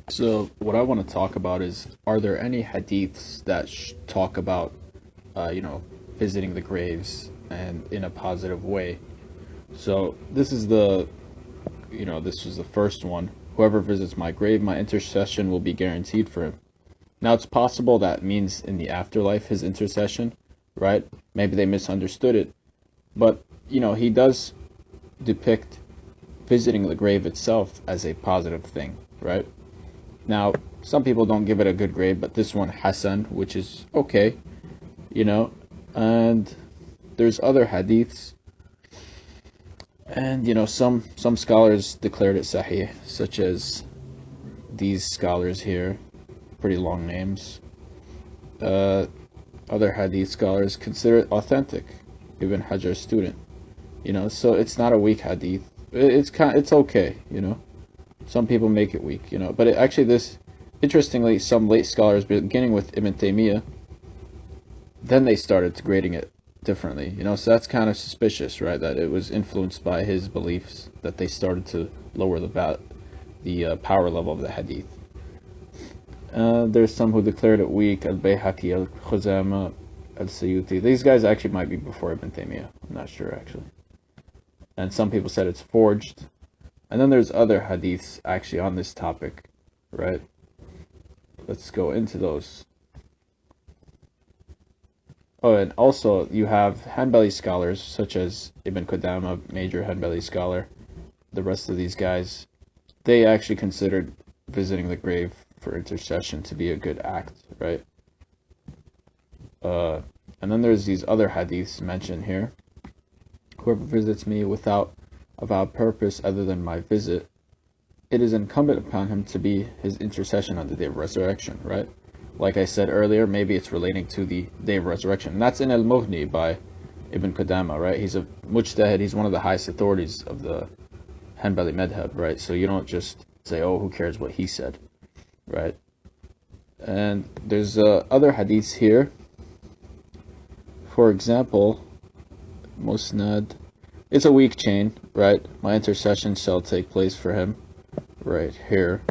So, what I want to talk about is, are there any hadiths that talk about, uh, you know, visiting the graves and in a positive way? So, this was the first one. Whoever visits my grave, my intercession will be guaranteed for him. Now, it's possible that means in the afterlife, his intercession, right? Maybe they misunderstood it. But, he does depict visiting the grave itself as a positive thing, right? Now, some people don't give it a good grade, but this one, Hasan, which is okay, you know. And there's other hadiths, and some scholars declared it Sahih, such as these scholars here, pretty long names. Uh, Other hadith scholars consider it authentic. Ibn Hajar's student, so it's not a weak hadith. It's okay, Some people make it weak, But interestingly, some late scholars, beginning with Ibn Taymiyyah, then they started grading it differently, So that's kind of suspicious, right? That it was influenced by his beliefs that they started to lower the power level of the hadith. There's some who declared it weak. Al-Bayhaqi, Al-Khuzama, Al-Suyuti. These guys actually might be before Ibn Taymiyyah. I'm not sure, actually. And some people said it's forged. And then there's other hadiths actually on this topic, right? Let's go into those. Oh, and also you have Hanbali scholars such as Ibn Qudama, major Hanbali scholar. The rest of these guys, they actually considered visiting the grave for intercession to be a good act, right? And then there's these other hadiths mentioned here. Whoever visits me without a vowed purpose other than my visit, it is incumbent upon him to be his intercession on the day of resurrection, right? Like I said earlier, maybe it's relating to the day of resurrection. And that's in Al-Mughni by Ibn Qudama, right? He's a mujtahid, he's one of the highest authorities of the Hanbali madhab, right? So you don't just say, oh, who cares what he said, right? And there's other hadiths here. For example, Musnad, it's a weak chain, right? My intercession shall take place for him, right here.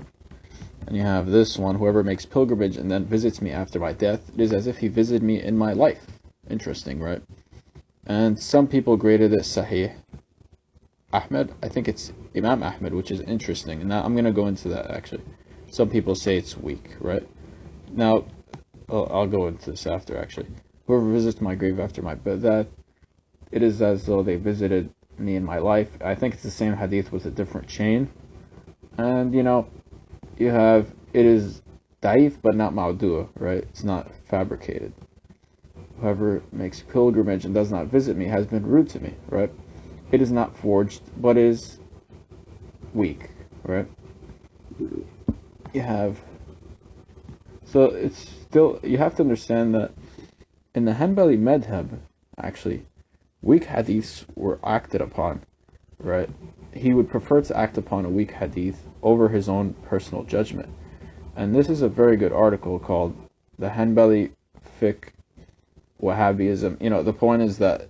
And you have this one, whoever makes pilgrimage and then visits me after my death, it is as if he visited me in my life. Interesting, right? And some people graded it Sahih. Ahmed, I think it's Imam Ahmed, which is interesting. And now I'm going to go into that, actually. Some people say it's weak, right? Now, I'll go into this after, actually. Whoever visits my grave after my death, it is as though they visited me in my life. I think it's the same hadith with a different chain. And, you have, it is da'if, but not ma'du'a, right? It's not fabricated. Whoever makes pilgrimage and does not visit me has been rude to me, right? It is not forged, but is weak, right? So it's still, you have to understand that in the Hanbali madhab, actually, weak hadiths were acted upon, right? He would prefer to act upon a weak hadith over his own personal judgment. And this is a very good article called The Hanbali Fiqh Wahhabism. The point is that